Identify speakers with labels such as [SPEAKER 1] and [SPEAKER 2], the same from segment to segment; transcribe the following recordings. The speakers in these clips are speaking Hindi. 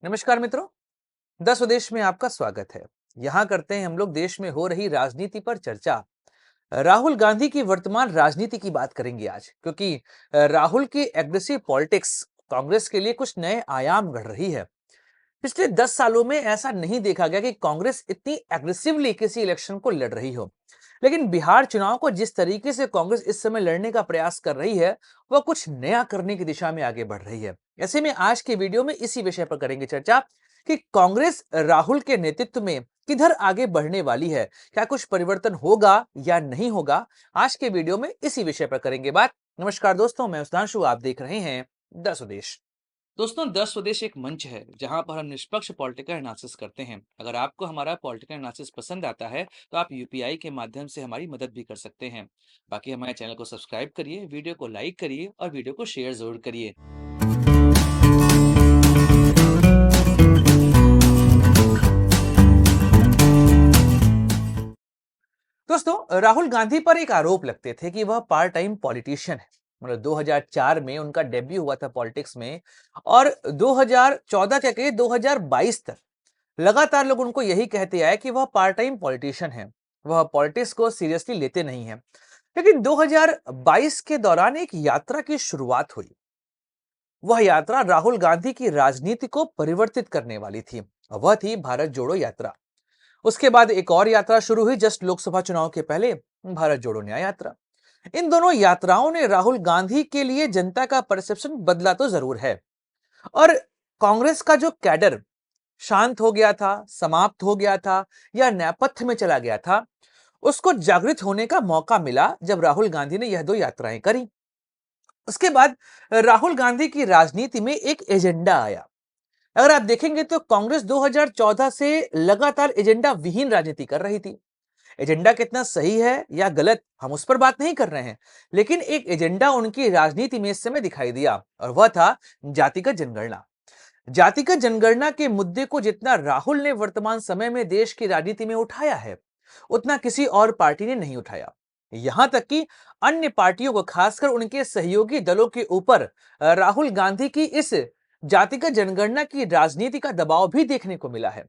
[SPEAKER 1] नमस्कार मित्रों। द स्वदेश में आपका स्वागत है। यहाँ करते हैं हम लोग देश में हो रही राजनीति पर चर्चा। राहुल गांधी की वर्तमान राजनीति की बात करेंगे आज, क्योंकि राहुल की एग्रेसिव पॉलिटिक्स कांग्रेस के लिए कुछ नए आयाम गढ़ रही है। पिछले 10 सालों में ऐसा नहीं देखा गया कि कांग्रेस इतनी एग्रेसिवली किसी इलेक्शन को लड़ रही हो। लेकिन बिहार चुनाव को जिस तरीके से कांग्रेस इस समय लड़ने का प्रयास कर रही है, वह कुछ नया करने की दिशा में आगे बढ़ रही है। ऐसे में आज के वीडियो में इसी विषय पर करेंगे चर्चा कि कांग्रेस राहुल के नेतृत्व में किधर आगे बढ़ने वाली है, क्या कुछ परिवर्तन होगा या नहीं होगा। आज के वीडियो में इसी विषय पर करेंगे बात। नमस्कार दोस्तों, मैं सुधांशु, आप देख रहे हैं द स्वदेश। दोस्तों, द स्वदेश एक मंच है जहां पर हम निष्पक्ष पॉलिटिकल एनालिसिस करते हैं। अगर आपको हमारा पॉलिटिकल एनालिसिस पसंद आता है तो आप यूपीआई के माध्यम से हमारी मदद भी कर सकते हैं। बाकी हमारे चैनल को सब्सक्राइब करिए, वीडियो को लाइक करिए और वीडियो को शेयर जरूर करिए। दोस्तों, राहुल गांधी पर एक आरोप लगते थे कि वह पार्ट टाइम पॉलिटिशियन है। मतलब 2004 में उनका डेब्यू हुआ था पॉलिटिक्स में, और 2014 क्या कहिए 2022 तक लगातार लोग उनको यही कहते आए कि वह पार्ट टाइम पॉलिटिशियन है, वह पॉलिटिक्स को सीरियसली लेते नहीं है। लेकिन 2022 के दौरान एक यात्रा की शुरुआत हुई। वह यात्रा राहुल गांधी की राजनीति को परिवर्तित करने वाली थी। वह थी भारत जोड़ो यात्रा। उसके बाद एक और यात्रा शुरू हुई जस्ट लोकसभा चुनाव के पहले, भारत जोड़ो न्याय यात्रा। इन दोनों यात्राओं ने राहुल गांधी के लिए जनता का परसेप्शन बदला तो जरूर है, और कांग्रेस का जो कैडर शांत हो गया था, समाप्त हो गया था या नेपथ्य में चला गया था, उसको जागृत होने का मौका मिला जब राहुल गांधी ने यह दो यात्राएं करी। उसके बाद राहुल गांधी की राजनीति में एक एजेंडा आया। अगर आप देखेंगे तो कांग्रेस 2014 से लगातार एजेंडा विहीन राजनीति कर रही थी। एजेंडा कितना सही है या गलत हम उस पर बात नहीं कर रहे हैं, लेकिन एक एजेंडा उनकी राजनीति में इस समय दिखाई दिया, और वह था जातिगत जनगणना। जातिगत जनगणना के मुद्दे को जितना राहुल ने वर्तमान समय में देश की राजनीति में उठाया है, उतना किसी और पार्टी ने नहीं उठाया। यहां तक कि अन्य पार्टियों को, खासकर उनके सहयोगी दलों के ऊपर राहुल गांधी की इस जातिगत जनगणना की राजनीति का दबाव भी देखने को मिला है।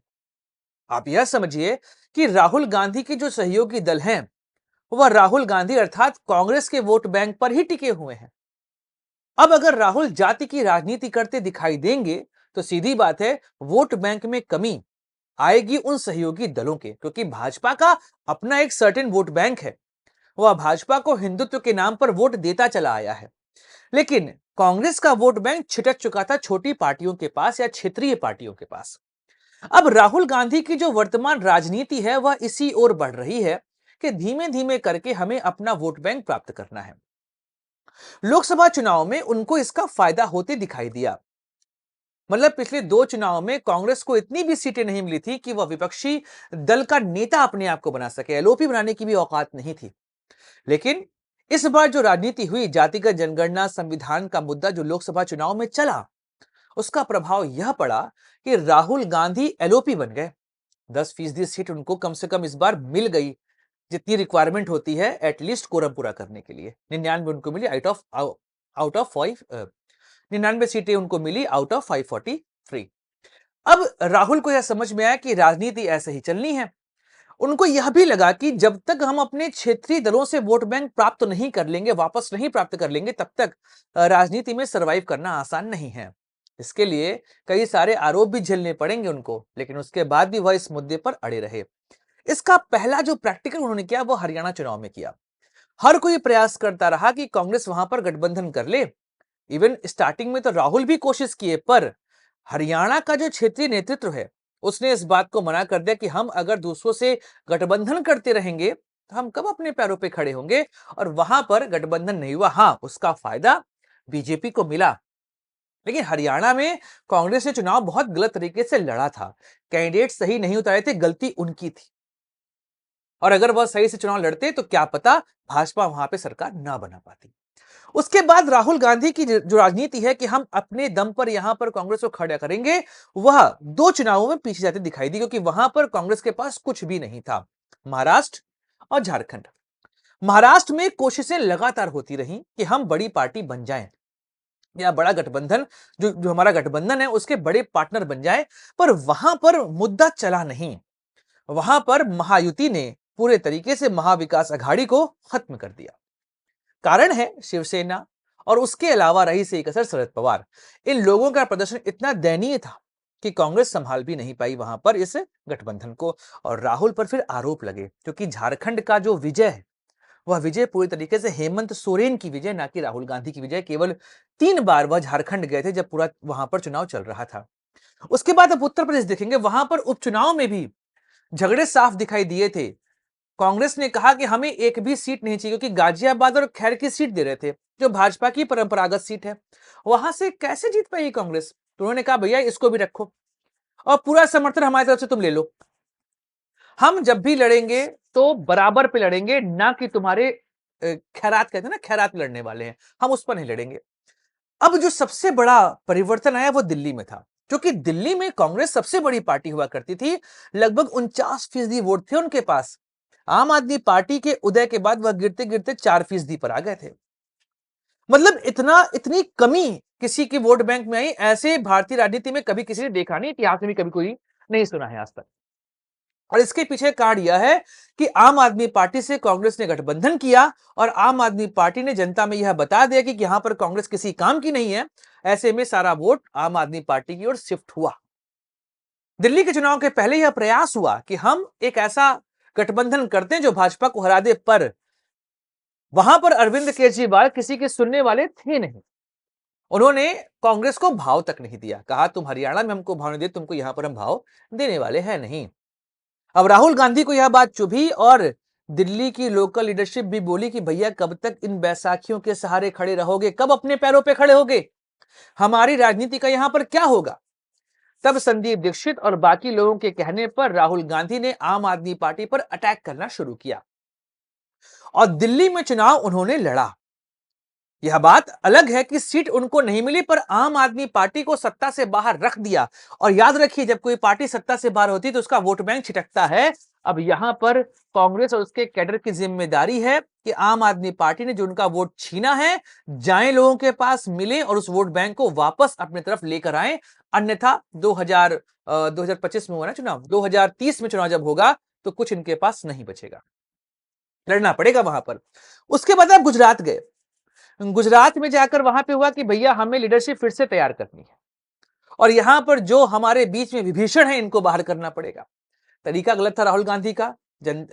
[SPEAKER 1] आप यह समझिए कि राहुल गांधी के जो सहयोगी दल हैं, वह राहुल गांधी अर्थात कांग्रेस के वोट बैंक पर ही टिके हुए हैं। अब अगर राहुल जाति की राजनीति करते दिखाई देंगे तो सीधी बात है, वोट बैंक में कमी आएगी उन सहयोगी दलों के, क्योंकि भाजपा का अपना एक सर्टेन वोट बैंक है। वह भाजपा को हिंदुत्व के नाम पर वोट देता चला आया है। लेकिन कांग्रेस का वोट बैंक छिटक चुका था छोटी पार्टियों के पास या क्षेत्रीय पार्टियों के पास। अब राहुल गांधी की जो वर्तमान राजनीति है वह इसी ओर बढ़ रही है कि धीमे धीमे करके हमें अपना वोट बैंक प्राप्त करना है। लोकसभा चुनाव में उनको इसका फायदा होते दिखाई दिया। मतलब पिछले दो चुनाव में कांग्रेस को इतनी भी सीटें नहीं मिली थी कि वह विपक्षी दल का नेता अपने आप को बना सके, एलओपी बनाने की भी औकात नहीं थी। लेकिन इस बार जो राजनीति हुई, जातिगत जनगणना संविधान का मुद्दा जो लोकसभा चुनाव में चला, उसका प्रभाव यह पड़ा कि राहुल गांधी एलओपी बन गए। 10% सीट उनको कम से कम इस बार मिल गई, जितनी रिक्वायरमेंट होती है एटलीस्ट कोरम पूरा करने के लिए। 99 उनको मिली आउट ऑफ 5, 99 सीटें उनको मिली आउट ऑफ 543। अब राहुल को यह समझ में आया कि राजनीति ऐसे ही चलनी है। उनको यह भी लगा कि जब तक हम अपने क्षेत्रीय दलों से वोट बैंक प्राप्त नहीं कर लेंगे, वापस नहीं प्राप्त कर लेंगे, तब तक राजनीति में सरवाइव करना आसान नहीं है। इसके लिए कई सारे आरोप भी झेलने पड़ेंगे उनको, लेकिन उसके बाद भी वह इस मुद्दे पर अड़े रहे। इसका पहला जो प्रैक्टिकल उन्होंने किया वो हरियाणा चुनाव में किया। हर कोई प्रयास करता रहा कि कांग्रेस वहां पर गठबंधन कर ले। इवन स्टार्टिंग में तो राहुल भी कोशिश किए, पर हरियाणा का जो क्षेत्रीय नेतृत्व है उसने इस बात को मना कर दिया कि हम अगर दूसरों से गठबंधन करते रहेंगे तो हम कब अपने पैरों पे खड़े होंगे, और वहां पर गठबंधन नहीं हुआ। हाँ, उसका फायदा बीजेपी को मिला, लेकिन हरियाणा में कांग्रेस ने चुनाव बहुत गलत तरीके से लड़ा था। कैंडिडेट सही नहीं उतारे थे, गलती उनकी थी, और अगर वह सही से चुनाव लड़ते तो क्या पता भाजपा वहां पे सरकार ना बना पाती। उसके बाद राहुल गांधी की जो राजनीति है कि हम अपने दम पर यहां पर कांग्रेस को खड़ा करेंगे, वह दो चुनावों में पीछे जाती दिखाई दी, क्योंकि वहां पर कांग्रेस के पास कुछ भी नहीं था। महाराष्ट्र और झारखंड, महाराष्ट्र में कोशिशें लगातार होती रही कि हम बड़ी पार्टी बन जाएं, या बड़ा गठबंधन जो जो हमारा गठबंधन है उसके बड़े पार्टनर बन जाए, पर वहां पर मुद्दा चला नहीं। वहां पर महायुति ने पूरे तरीके से महाविकास अघाड़ी को खत्म कर दिया। कारण है शिवसेना और उसके अलावा रही से एक असर शरद पवार। इन लोगों का प्रदर्शन इतना दयनीय था कि कांग्रेस संभाल भी नहीं पाई वहां पर इस गठबंधन को। और राहुल पर फिर आरोप लगे, क्योंकि झारखंड का जो विजय है वह विजय पूरी तरीके से हेमंत सोरेन की विजय, ना कि राहुल गांधी की विजय। केवल 3 बार वह झारखंड गए थे जब पूरा वहां पर चुनाव चल रहा था। उसके बाद अब उत्तर प्रदेश देखेंगे, वहां पर उपचुनाव में भी झगड़े साफ दिखाई दिए थे। कांग्रेस ने कहा कि हमें एक भी सीट नहीं चाहिए, क्योंकि गाजियाबाद और खैर की सीट दे रहे थे जो भाजपा की परंपरागत सीट है। वहां से कैसे जीत पाएगी कांग्रेस? तो उन्होंने कहा भैया इसको भी रखो और पूरा समर्थन हमारी तरफ से तुम ले लो। हम जब भी लड़ेंगे तो बराबर पे लड़ेंगे, ना कि तुम्हारे खैरात कहते हैं ना, खैरात लड़ने वाले हैं, हम उस पर नहीं लड़ेंगे। अब जो सबसे बड़ा परिवर्तन आया वो दिल्ली में था, क्योंकि दिल्ली में कांग्रेस सबसे बड़ी पार्टी हुआ करती थी। लगभग 49% वोट थे उनके पास। आम आदमी पार्टी के उदय के बाद वह गिरते गिरते 4% पर आ गए थे। मतलब इतनी कमी किसी के वोट बैंक में आई, ऐसे भारतीय राजनीति में कभी किसी ने देखा नहीं, इतिहास में भी कभी कोई नहीं सुना है आज तक। और इसके पीछे कारण यह है कि आम आदमी पार्टी से कांग्रेस ने गठबंधन किया और आम आदमी पार्टी ने जनता में यह बता दिया कि यहां पर कांग्रेस किसी काम की नहीं है। ऐसे में सारा वोट आम आदमी पार्टी की ओर शिफ्ट हुआ। दिल्ली के चुनाव के पहले यह प्रयास हुआ कि हम एक ऐसा गठबंधन करते हैं जो भाजपा को हरा दे, पर वहां पर अरविंद केजरीवाल किसी के सुनने वाले थे नहीं। उन्होंने कांग्रेस को भाव तक नहीं दिया, कहा तुम हरियाणा में हमको भाव नहीं दे, तुमको यहां पर हम भाव देने वाले हैं नहीं। अब राहुल गांधी को यह बात चुभी और दिल्ली की लोकल लीडरशिप भी बोली कि भैया कब तक इन बैसाखियों के सहारे खड़े रहोगे, कब अपने पैरों पे खड़े होगे, हमारी राजनीति का यहां पर क्या होगा। तब संदीप दीक्षित और बाकी लोगों के कहने पर राहुल गांधी ने आम आदमी पार्टी पर अटैक करना शुरू किया और दिल्ली में चुनाव उन्होंने लड़ा। यह बात अलग है कि सीट उनको नहीं मिली, पर आम आदमी पार्टी को सत्ता से बाहर रख दिया। और याद रखिए, जब कोई पार्टी सत्ता से बाहर होती है तो उसका वोट बैंक छिटकता है। अब यहां पर कांग्रेस और उसके कैडर की जिम्मेदारी है कि आम आदमी पार्टी ने जो उनका वोट छीना है, जाए लोगों के पास, मिले और उस वोट बैंक को वापस अपनी तरफ लेकर आए। अन्यथा 2025 में हुआ ना चुनाव, 2030 में चुनाव जब होगा तो कुछ इनके पास नहीं बचेगा, लड़ना पड़ेगा वहां पर। उसके बाद आप गुजरात गए। गुजरात में जाकर वहां पे हुआ कि भैया हमें लीडरशिप फिर से तैयार करनी है और यहां पर जो हमारे बीच में विभीषण है इनको बाहर करना पड़ेगा। तरीका गलत था राहुल गांधी का,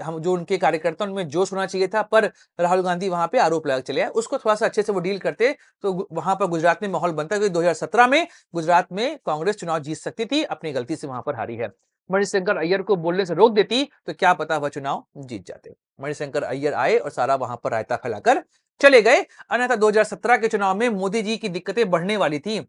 [SPEAKER 1] हम जो उनके कार्यकर्ता उनमें जोश होना चाहिए था, पर राहुल गांधी वहां पे आरोप लगा चले आए। उसको थोड़ा सा अच्छे से वो डील करते तो वहां पर गुजरात में माहौल बनता, क्योंकि 2017 में गुजरात में कांग्रेस चुनाव जीत सकती थी, अपनी गलती से वहां पर हारी है। मणिशंकर अय्यर को बोलने से रोक देती तो क्या पता वह चुनाव जीत जाते। मणिशंकर अय्यर आए और सारा वहां पर रायता फैलाकर चले गए। अन्यथा 2017 के चुनाव में मोदी जी की दिक्कतें बढ़ने वाली थी।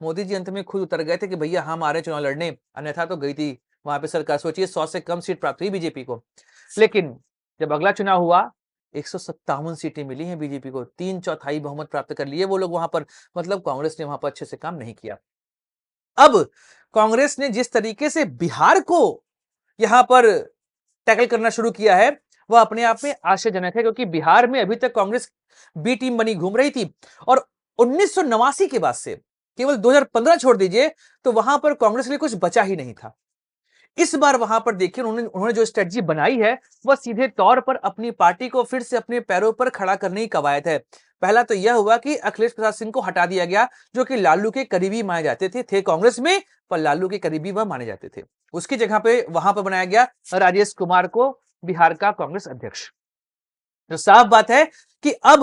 [SPEAKER 1] मोदी जी अंत में खुद उतर गए थे कि भैया हम आ रहे चुनाव लड़ने, अन्यथा तो गई थी वहां पे सरकार। सोचिए 100 से कम सीट प्राप्त हुई बीजेपी को। लेकिन जब अगला चुनाव हुआ 157 सीटें मिली हैं बीजेपी को, 3/4 बहुमत प्राप्त कर लिए वो लोग वहां पर। मतलब कांग्रेस ने वहां पर अच्छे से काम नहीं किया। अब कांग्रेस ने जिस तरीके से बिहार को यहां पर टैकल करना शुरू किया है वह अपने आप में आश्चर्यजनक है, क्योंकि बिहार में अभी तक कांग्रेस बी टीम बनी घूम रही थी और 1989 के बाद से केवल 2015 छोड़ दीजिए तो वहां पर कांग्रेस के लिए कुछ बचा ही नहीं था। इस बार वहां पर देखिए उन्होंने जो स्ट्रेटजी बनाई है वह सीधे तौर पर अपनी पार्टी को फिर से अपने पैरों पर खड़ा करने की कवायद है। पहला तो यह हुआ कि अखिलेश प्रसाद सिंह को हटा दिया गया, जो कि लालू के करीबी माने जाते थे कांग्रेस में, पर लालू के करीबी वह माने जाते थे। उसकी जगह पे वहां पर बनाया गया राजेश कुमार को बिहार का कांग्रेस अध्यक्ष। तो साफ बात है कि अब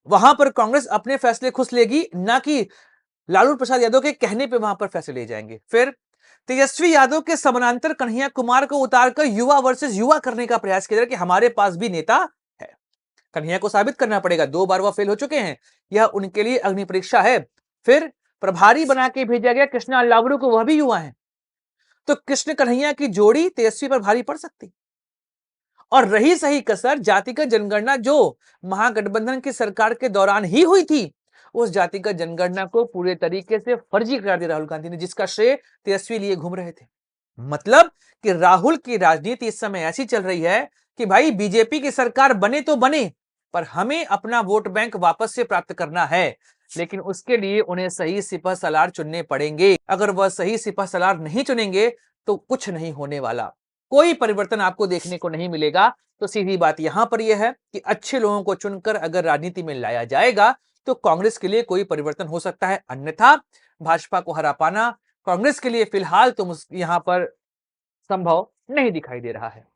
[SPEAKER 1] वहां पर कांग्रेस अपने फैसले खुद लेगी, ना कि लालू प्रसाद यादव के कहने पे वहां पर फैसले ले जाएंगे। फिर तेजस्वी यादव के समानांतर कन्हैया कुमार को उतारकर युवा वर्सेस युवा करने का प्रयास किया कि हमारे पास भी नेता है। कन्हैया को साबित करना पड़ेगा, 2 बार वह फेल हो चुके हैं, यह उनके लिए अग्नि परीक्षा है। फिर प्रभारी बना के भेजा गया कृष्णा अल्लावरू को, वह भी युवा है। तो कृष्ण कन्हैया की जोड़ी तेजस्वी पर भारी पड़ सकती। और रही सही कसर जातिगत जनगणना जो महागठबंधन की सरकार के दौरान ही हुई थी, उस जातिगत जनगणना को पूरे तरीके से फर्जी करार दिया राहुल गांधी ने, जिसका श्रेय तेजस्वी लिए घूम रहे थे। मतलब कि राहुल की राजनीति इस समय ऐसी चल रही है कि भाई बीजेपी की सरकार बने तो बने, पर हमें अपना वोट बैंक वापस से प्राप्त करना है। लेकिन उसके लिए उन्हें सही सिपह सलार चुनने पड़ेंगे। अगर वह सही सिपह सलार नहीं चुनेंगे तो कुछ नहीं होने वाला, कोई परिवर्तन आपको देखने को नहीं मिलेगा। तो सीधी बात यहां पर यह है कि अच्छे लोगों को चुनकर अगर राजनीति में लाया जाएगा तो कांग्रेस के लिए कोई परिवर्तन हो सकता है, अन्यथा भाजपा को हरा पाना कांग्रेस के लिए फिलहाल तो यहां पर संभव नहीं दिखाई दे रहा है।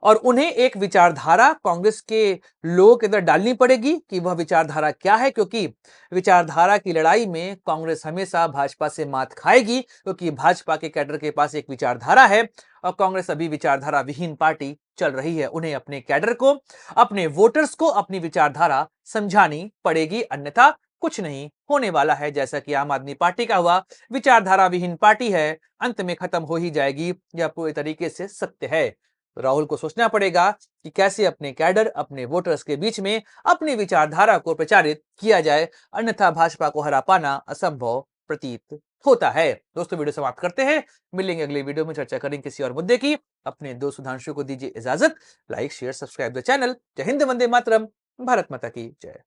[SPEAKER 1] और उन्हें एक विचारधारा कांग्रेस के लोगों के अंदर डालनी पड़ेगी कि वह विचारधारा क्या है, क्योंकि विचारधारा की लड़ाई में कांग्रेस हमेशा भाजपा से मात खाएगी, क्योंकि भाजपा के कैडर के पास एक विचारधारा है और कांग्रेस अभी विचारधारा विहीन पार्टी चल रही है। उन्हें अपने कैडर को, अपने वोटर्स को अपनी विचारधारा समझानी पड़ेगी, अन्यथा कुछ नहीं होने वाला है। जैसा कि आम आदमी पार्टी का हुआ, विचारधारा विहीन पार्टी है, अंत में खत्म हो ही जाएगी, यह पूरी तरीके से सत्य है। राहुल को सोचना पड़ेगा कि कैसे अपने कैडर, अपने वोटर्स के बीच में अपनी विचारधारा को प्रचारित किया जाए, अन्यथा भाजपा को हरा पाना असंभव प्रतीत होता है। दोस्तों, वीडियो समाप्त करते हैं, मिलेंगे अगले वीडियो में, चर्चा करेंगे किसी और मुद्दे की। अपने दोस्त सुधांशु को दीजिए इजाजत। Like share subscribe the channel. जय हिंद, वंदे मातरम, भारत माता की जय।